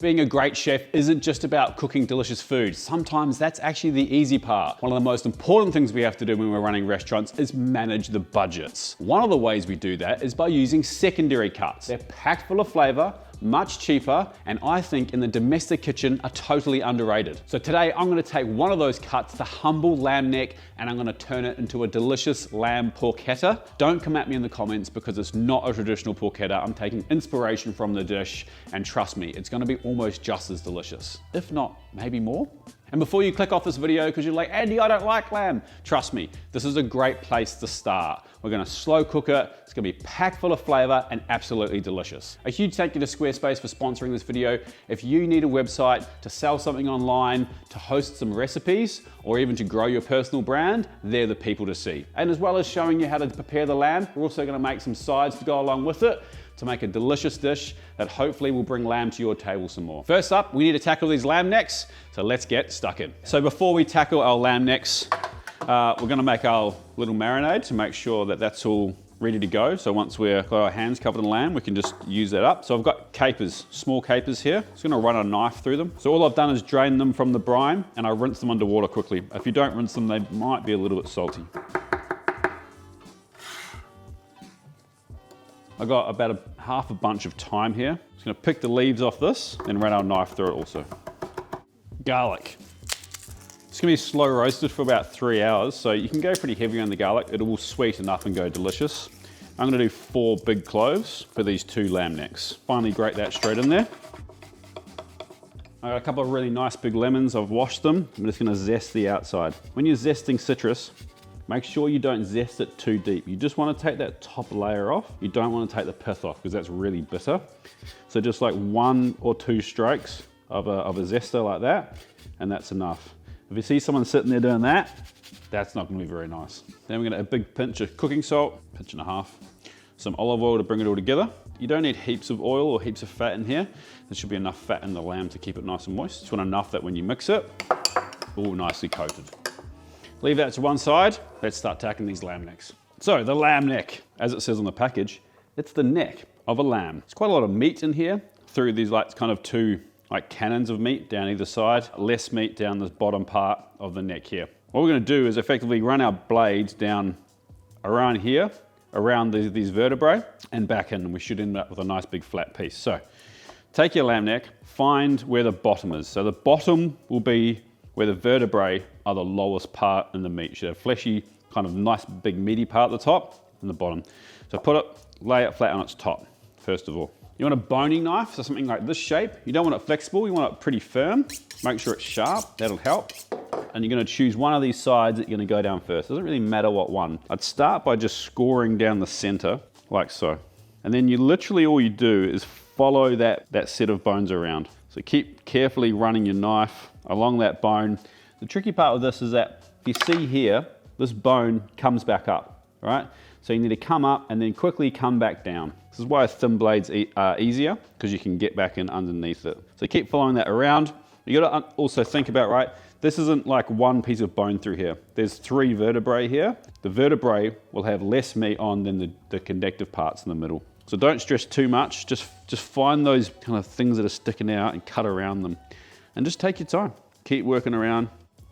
Being a great chef isn't just about cooking delicious food. Sometimes that's actually the easy part. One of the most important things we have to do when we're running restaurants is manage the budgets. One of the ways we do that is by using secondary cuts. They're packed full of flavor, much cheaper, and I think in the domestic kitchen are totally underrated. So today I'm gonna take one of those cuts, the humble lamb neck, and I'm gonna turn it into a delicious lamb porchetta. Don't come at me in the comments because it's not a traditional porchetta. I'm taking inspiration from the dish, and trust me, it's gonna be almost just as delicious. If not, maybe more. And before you click off this video because you're like, Andy, I don't like lamb, trust me, this is a great place to start. We're gonna slow cook it, it's gonna be packed full of flavor and absolutely delicious. A huge thank you to Squarespace for sponsoring this video. If you need a website to sell something online, to host some recipes, or even to grow your personal brand, they're the people to see. And as well as showing you how to prepare the lamb, we're also gonna make some sides to go along with it to make a delicious dish that hopefully will bring lamb to your table some more. First up, we need to tackle these lamb necks, so let's get stuck in. So before we tackle our lamb necks, we're gonna make our little marinade to make sure that that's all ready to go. So once we've got our hands covered in lamb, we can just use that up. So I've got capers, small capers here. Just gonna run a knife through them. So all I've done is drain them from the brine and I rinse them under water quickly. If you don't rinse them, they might be a little bit salty. I got about half a bunch of thyme here. Just gonna pick the leaves off this and run our knife through it also. Garlic. It's gonna be slow roasted for about 3 hours, so you can go pretty heavy on the garlic. It will sweeten up and go delicious. I'm gonna do 4 big cloves for these 2 lamb necks. Finally grate that straight in there. I got a couple of really nice big lemons. I've washed them. I'm just gonna zest the outside. When you're zesting citrus, make sure you don't zest it too deep. You just want to take that top layer off. You don't want to take the pith off because that's really bitter. So just like 1 or 2 strokes of a zester like that, and that's enough. If you see someone sitting there doing that, that's not going to be very nice. Then we're going to add a big pinch of cooking salt, pinch and a half, some olive oil to bring it all together. You don't need heaps of oil or heaps of fat in here. There should be enough fat in the lamb to keep it nice and moist. Just want enough that when you mix it, all nicely coated. Leave that to one side. Let's start tackling these lamb necks. So the lamb neck, as it says on the package, it's the neck of a lamb. There's quite a lot of meat in here through these like kind of 2 like cannons of meat down either side, less meat down this bottom part of the neck here. What we're gonna do is effectively run our blades down around here, around these vertebrae and back in, and we should end up with a nice big flat piece. So take your lamb neck, find where the bottom is. So the bottom will be where the vertebrae are the lowest part in the meat. You should have fleshy, kind of nice big meaty part at the top and the bottom. So lay it flat on its top, first of all. You want a boning knife, so something like this shape. You don't want it flexible, you want it pretty firm. Make sure it's sharp, that'll help. And you're gonna choose one of these sides that you're gonna go down first. It doesn't really matter what one. I'd start by just scoring down the center, like so. And then all you do is follow that set of bones around. So keep carefully running your knife along that bone. The tricky part with this is that if you see here, this bone comes back up, right? So you need to come up and then quickly come back down. This is why thin blades are easier, because you can get back in underneath it. So keep following that around. You gotta also think about, right, this isn't like one piece of bone through here. There's 3 vertebrae here. The vertebrae will have less meat on than the connective parts in the middle. So don't stress too much. Just find those kind of things that are sticking out and cut around them. And just take your time. Keep working around,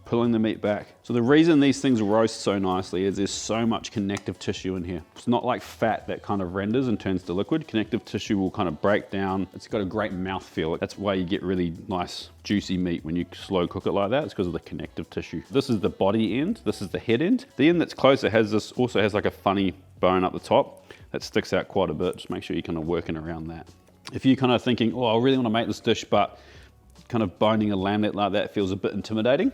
pulling the meat back. So the reason these things roast so nicely is there's so much connective tissue in here. It's not like fat that kind of renders and turns to liquid. Connective tissue will kind of break down. It's got a great mouthfeel. That's why you get really nice, juicy meat when you slow cook it like that. It's because of the connective tissue. This is the body end. This is the head end. The end that's closer also has like a funny bone up the top that sticks out quite a bit. Just make sure you're kind of working around that. If you're kind of thinking, oh, I really want to make this dish, but kind of boning a lamb neck like that feels a bit intimidating,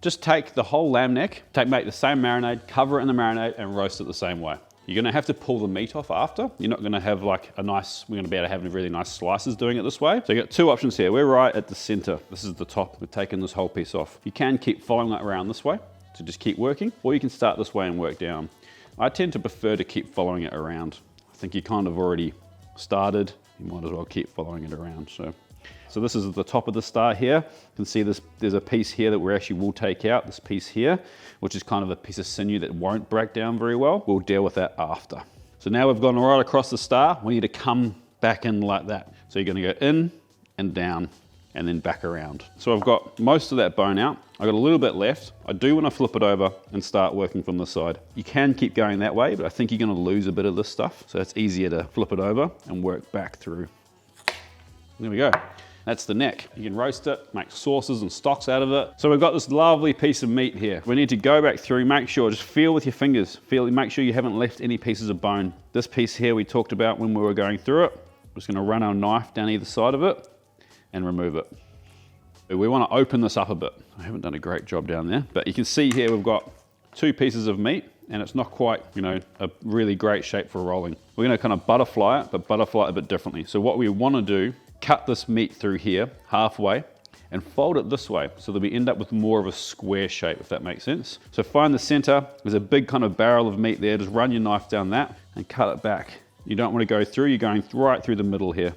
just take the whole lamb neck, make the same marinade, cover it in the marinade and roast it the same way. You're gonna have to pull the meat off after. You're not gonna have like we're gonna be able to have really nice slices doing it this way. So you got 2 options here. We're right at the center. This is the top. We're taking this whole piece off. You can keep following that around this way, so just keep working, or you can start this way and work down. I tend to prefer to keep following it around. I think you kind of already started. You might as well keep following it around. So this is at the top of the star here. You can see there's a piece here that we actually will take out, this piece here, which is kind of a piece of sinew that won't break down very well. We'll deal with that after. So now we've gone right across the star. We need to come back in like that. So you're gonna go in and down, and then back around. So I've got most of that bone out. I've got a little bit left. I do want to flip it over and start working from the side. You can keep going that way, but I think you're going to lose a bit of this stuff. So it's easier to flip it over and work back through. There we go. That's the neck. You can roast it, make sauces and stocks out of it. So we've got this lovely piece of meat here. We need to go back through, make sure, just feel with your fingers. Make sure you haven't left any pieces of bone. This piece here we talked about when we were going through it. We're just gonna run our knife down either side of it and remove it. We wanna open this up a bit. I haven't done a great job down there, but you can see here we've got 2 pieces of meat and it's not quite, a really great shape for rolling. We're gonna kind of butterfly it, but butterfly it a bit differently. So what we wanna do, cut this meat through here halfway and fold it this way so that we end up with more of a square shape, if that makes sense. So find the center, there's a big kind of barrel of meat there, just run your knife down that and cut it back. You don't want to go through, you're going right through the middle here.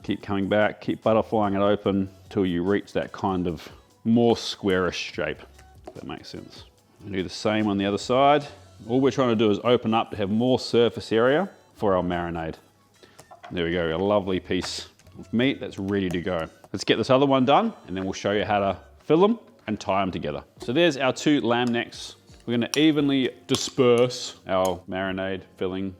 Keep coming back, keep butterflying it open until you reach that kind of more squarish shape, if that makes sense. And do the same on the other side. All we're trying to do is open up to have more surface area for our marinade. There we go, a lovely piece of meat that's ready to go. Let's get this other one done and then we'll show you how to fill them and tie them together. So there's our 2 lamb necks. We're gonna evenly disperse our marinade filling.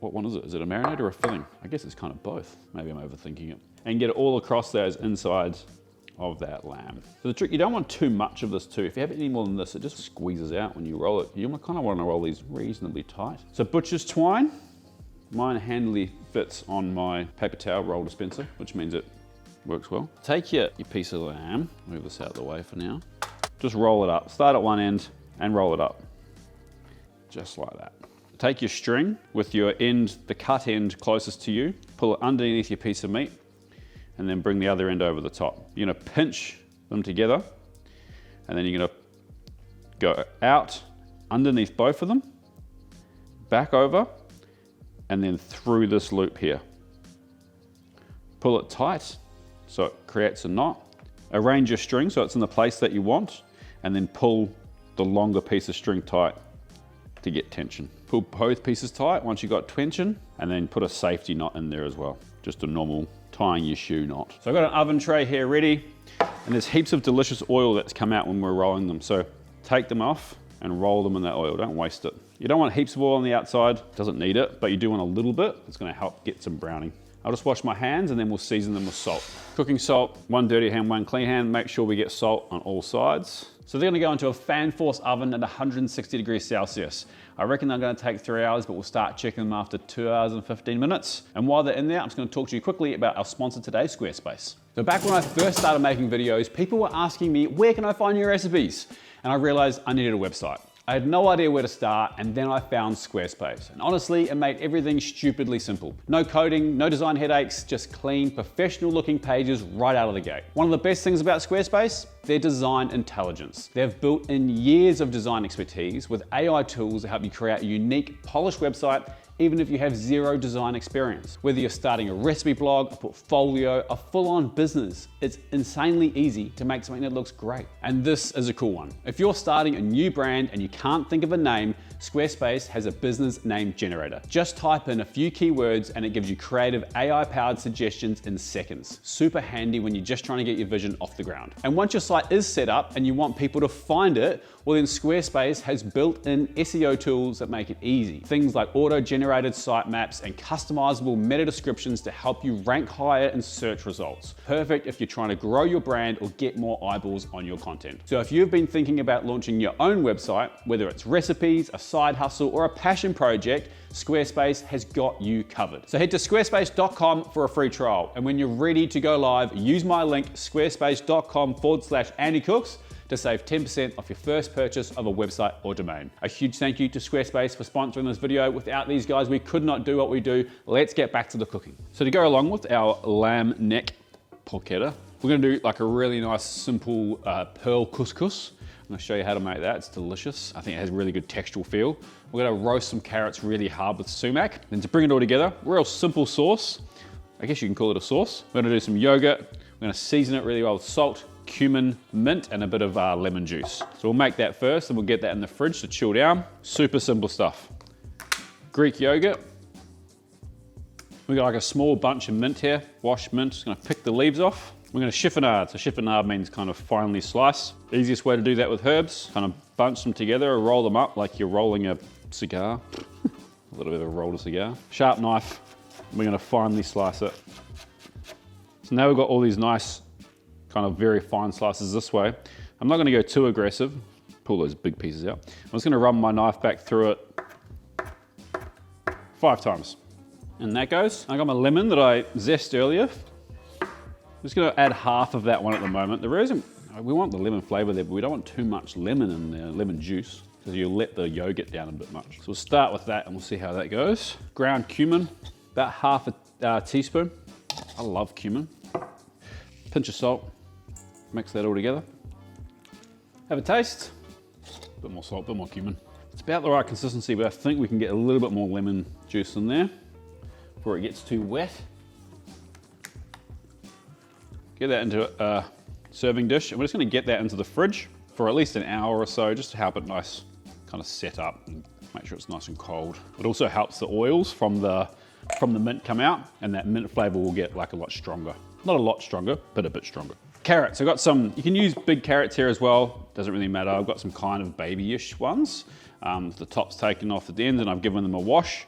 What one is it? Is it a marinade or a filling? I guess it's kind of both. Maybe I'm overthinking it. And get it all across those insides of that lamb. So the trick, you don't want too much of this too. If you have any more than this, it just squeezes out when you roll it. You kind of want to roll these reasonably tight. So butcher's twine. Mine handily fits on my paper towel roll dispenser, which means it works well. Take your piece of lamb, move this out of the way for now. Just roll it up. Start at one end and roll it up. Just like that. Take your string with your end, the cut end closest to you, pull it underneath your piece of meat, and then bring the other end over the top. You're gonna pinch them together, and then you're gonna go out underneath both of them, back over, and then through this loop here. Pull it tight so it creates a knot. Arrange your string so it's in the place that you want, and then pull the longer piece of string tight to get tension. Pull both pieces tight once you've got tension, and then put a safety knot in there as well. Just a normal tying your shoe knot. So I've got an oven tray here ready, and there's heaps of delicious oil that's come out when we're rolling them. So take them off and roll them in that oil, don't waste it. You don't want heaps of oil on the outside, doesn't need it, but you do want a little bit. It's gonna help get some browning. I'll just wash my hands and then we'll season them with salt. Cooking salt, 1 dirty hand, 1 clean hand. Make sure we get salt on all sides. So they're gonna go into a fan force oven at 160 degrees Celsius. I reckon they're gonna take 3 hours, but we'll start checking them after 2 hours and 15 minutes. And while they're in there, I'm just gonna talk to you quickly about our sponsor today, Squarespace. So back when I first started making videos, people were asking me, where can I find new recipes? And I realized I needed a website. I had no idea where to start, and then I found Squarespace. And honestly, it made everything stupidly simple. No coding, no design headaches, just clean, professional looking pages right out of the gate. One of the best things about Squarespace, their design intelligence. They've built in years of design expertise with AI tools that help you create a unique, polished website even if you have 0 design experience. Whether you're starting a recipe blog, a portfolio, a full-on business, it's insanely easy to make something that looks great. And this is a cool one. If you're starting a new brand and you can't think of a name, Squarespace has a business name generator. Just type in a few keywords and it gives you creative AI-powered suggestions in seconds. Super handy when you're just trying to get your vision off the ground. And once your site is set up and you want people to find it, well then Squarespace has built-in SEO tools that make it easy. Things like auto-generated sitemaps and customizable meta descriptions to help you rank higher in search results. Perfect if you're trying to grow your brand or get more eyeballs on your content. So if you've been thinking about launching your own website, whether it's recipes, a side hustle, or a passion project, Squarespace has got you covered. So head to squarespace.com for a free trial. And when you're ready to go live, use my link squarespace.com/AndyCooks to save 10% off your first purchase of a website or domain. A huge thank you to Squarespace for sponsoring this video. Without these guys, we could not do what we do. Let's get back to the cooking. So to go along with our lamb neck porchetta, we're gonna do like a really nice, simple pearl couscous. I'm gonna show you how to make that. It's delicious. I think it has a really good textural feel. We're gonna roast some carrots really hard with sumac. And to bring it all together, real simple sauce. I guess you can call it a sauce. We're gonna do some yogurt. We're gonna season it really well with salt, cumin, mint, and a bit of lemon juice. So we'll make that first and we'll get that in the fridge to chill down. Super simple stuff. Greek yogurt. We got like a small bunch of mint here, washed mint. Just gonna pick the leaves off. We're gonna chiffonade. So chiffonade means kind of finely slice. Easiest way to do that with herbs, kind of bunch them together or roll them up like you're rolling a cigar. A little bit of a rolled cigar. Sharp knife, we're gonna finely slice it. So now we've got all these nice, kind of very fine slices this way. I'm not gonna go too aggressive. Pull those big pieces out. I'm just gonna run my knife back through it 5 times. And that goes. I got my lemon that I zested earlier. I'm just gonna add half of that one at the moment. The reason, we want the lemon flavor there, but we don't want too much lemon in there, lemon juice, because you'll let the yogurt down a bit much. So we'll start with that and we'll see how that goes. Ground cumin, about half a teaspoon. I love cumin. Pinch of salt, mix that all together. Have a taste. Bit more salt, bit more cumin. It's about the right consistency, but I think we can get a little bit more lemon juice in there before it gets too wet. Get that into a serving dish, and we're just gonna get that into the fridge for at least an hour or so, just to help it nice, kind of set up and make sure it's nice and cold. It also helps the oils from the mint come out, and that mint flavor will get like a lot stronger. Not a lot stronger, but a bit stronger. Carrots, I've got some, you can use big carrots here as well, doesn't really matter. I've got some kind of babyish ones. The top's taken off at the end and I've given them a wash.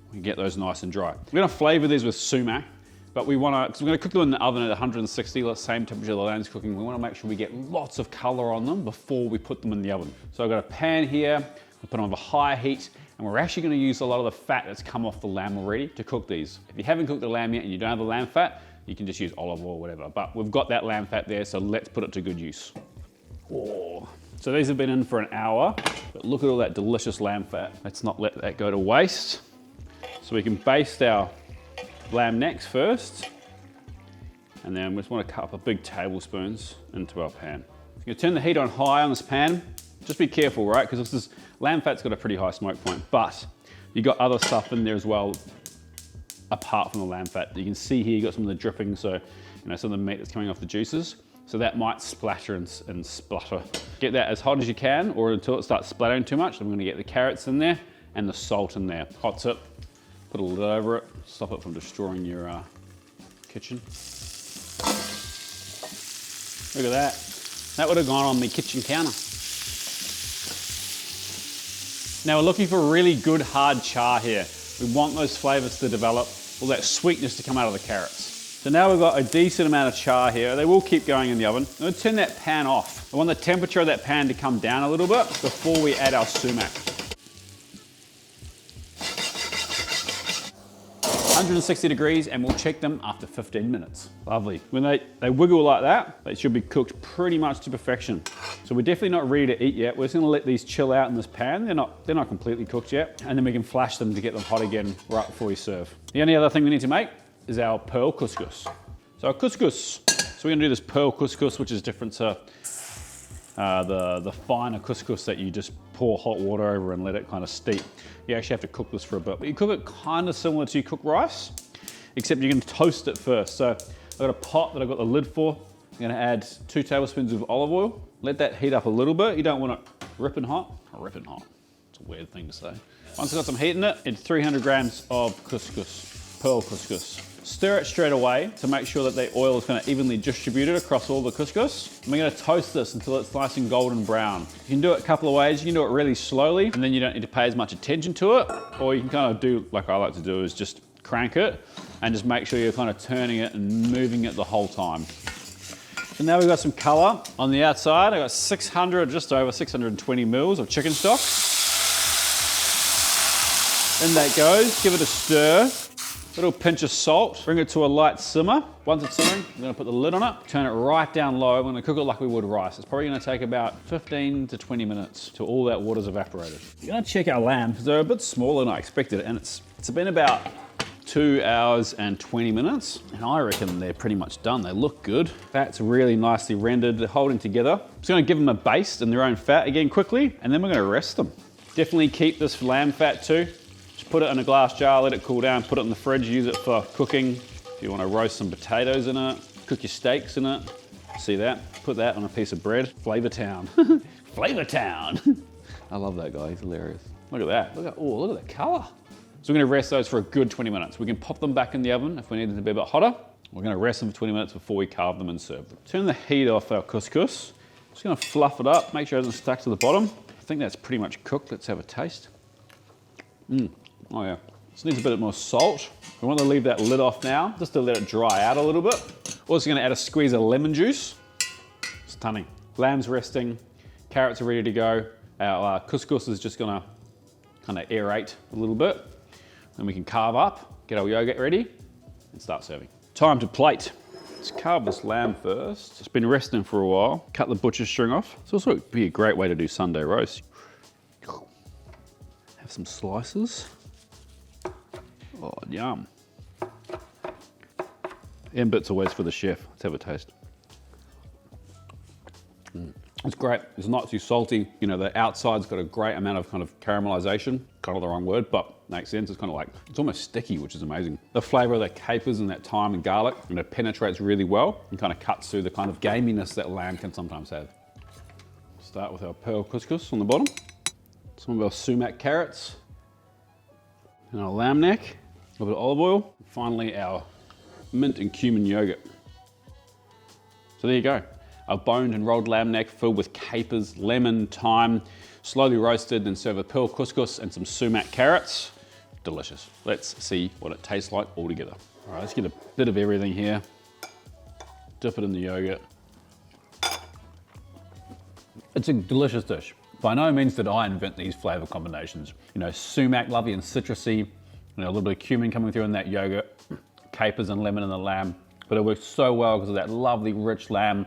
We can get those nice and dry. We're gonna flavor these with sumac, but we wanna, because we're gonna cook them in the oven at 160, the same temperature the lamb's cooking. We wanna make sure we get lots of color on them before we put them in the oven. So I've got a pan here, we put it on a high heat, and we're actually gonna use a lot of the fat that's come off the lamb already to cook these. If you haven't cooked the lamb yet and you don't have the lamb fat, you can just use olive oil or whatever, but we've got that lamb fat there, so let's put it to good use. Oh. So these have been in for an hour, but look at all that delicious lamb fat. Let's not let that go to waste. So we can baste our lamb necks first, and then we just want a couple of big tablespoons into our pan. You're gonna turn the heat on high on this pan. Just be careful, right? Because this lamb fat's got a pretty high smoke point, but you got other stuff in there as well, apart from the lamb fat. You can see here you got some of the dripping, so you know, some of the meat that's coming off the juices. So that might splatter and splutter. Get that as hot as you can, or until it starts splattering too much. I'm gonna get the carrots in there and the salt in there. Hot tip, put a lid over it, stop it from destroying your kitchen. Look at that. That would have gone on my kitchen counter. Now we're looking for really good hard char here. We want those flavors to develop, all that sweetness to come out of the carrots. So now we've got a decent amount of char here. They will keep going in the oven. I'm gonna turn that pan off. I want the temperature of that pan to come down a little bit before we add our sumac. 160 degrees, and we'll check them after 15 minutes. Lovely. When they wiggle like that, they should be cooked pretty much to perfection. So we're definitely not ready to eat yet. We're just gonna let these chill out in this pan. They're not completely cooked yet. And then we can flash them to get them hot again right before we serve. The only other thing we need to make is our pearl couscous. So our couscous, so we're gonna do this pearl couscous, which is different to the finer couscous that you just pour hot water over and let it kind of steep. You actually have to cook this for a bit, but you cook it kind of similar to you cook rice, except you're gonna toast it first. So I've got a pot that I've got the lid for. I'm gonna add 2 tablespoons of olive oil. Let that heat up a little bit. You don't want it ripping hot. Ripping hot, it's a weird thing to say. Once it's got some heat in it, it's 300 grams of couscous, pearl couscous. Stir it straight away to make sure that the oil is kind of evenly distributed across all the couscous. And we're gonna toast this until it's nice and golden brown. You can do it a couple of ways. You can do it really slowly, and then you don't need to pay as much attention to it. Or you can kind of do, like I like to do, is just crank it and just make sure you're kind of turning it and moving it the whole time. So now we've got some color on the outside. I've got just over 620 mils of chicken stock. In that goes, give it a stir. Little pinch of salt, bring it to a light simmer. Once it's simmering, I'm gonna put the lid on it, turn it right down low. I'm gonna cook it like we would rice. It's probably gonna take about 15 to 20 minutes till all that water's evaporated. We're gonna check our lamb, because they're a bit smaller than I expected, and it's been about 2 hours and 20 minutes, and I reckon they're pretty much done. They look good. Fat's really nicely rendered, they're holding together. I'm just gonna give them a baste in their own fat again quickly, and then we're gonna rest them. Definitely keep this lamb fat too. Just put it in a glass jar, let it cool down, put it in the fridge, use it for cooking. If you want to roast some potatoes in it, cook your steaks in it. See that? Put that on a piece of bread. Flavor Town. Flavor Town. I love that guy, he's hilarious. Look at that, look at the color. So we're gonna rest those for a good 20 minutes. We can pop them back in the oven if we need them to be a bit hotter. We're gonna rest them for 20 minutes before we carve them and serve them. Turn the heat off our couscous. Just gonna fluff it up, make sure it hasn't stuck to the bottom. I think that's pretty much cooked. Let's have a taste. Oh yeah. This needs a bit more salt. We want to leave that lid off now, just to let it dry out a little bit. Also gonna add a squeeze of lemon juice. Stunning. Lamb's resting, carrots are ready to go. Our couscous is just gonna kind of aerate a little bit. Then we can carve up, get our yogurt ready, and start serving. Time to plate. Let's carve this lamb first. It's been resting for a while. Cut the butcher's string off. It's also be a great way to do Sunday roast. Have some slices. Oh, yum. And bits always for the chef. Let's have a taste. It's great. It's not too salty. You know, the outside's got a great amount of kind of caramelization. Kind of the wrong word, but makes sense. It's kind of like, it's almost sticky, which is amazing. The flavor of the capers and that thyme and garlic, and it penetrates really well and kind of cuts through the kind of gaminess that lamb can sometimes have. Start with our pearl couscous on the bottom. Some of our sumac carrots. And our lamb neck. A little bit of olive oil. And finally, our mint and cumin yogurt. So there you go. A boned and rolled lamb neck filled with capers, lemon, thyme, slowly roasted and served with pearl couscous and some sumac carrots. Delicious. Let's see what it tastes like all together. All right, let's get a bit of everything here. Dip it in the yogurt. It's a delicious dish. By no means did I invent these flavor combinations. You know, sumac, lovely and citrusy, you know, a little bit of cumin coming through in that yogurt, capers and lemon in the lamb. But it works so well because of that lovely, rich lamb,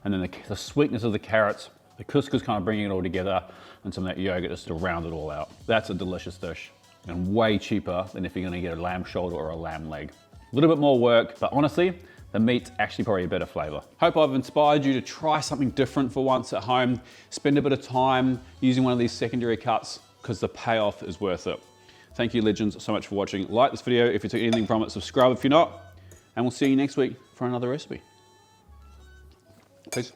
and then the sweetness of the carrots, the couscous kind of bringing it all together, and some of that yogurt just to round it all out. That's a delicious dish, and way cheaper than if you're gonna get a lamb shoulder or a lamb leg. A little bit more work, but honestly, the meat's actually probably a better flavor. Hope I've inspired you to try something different for once at home. Spend a bit of time using one of these secondary cuts, because the payoff is worth it. Thank you, legends, so much for watching. Like this video if you took anything from it, subscribe if you're not, and we'll see you next week for another recipe. Peace.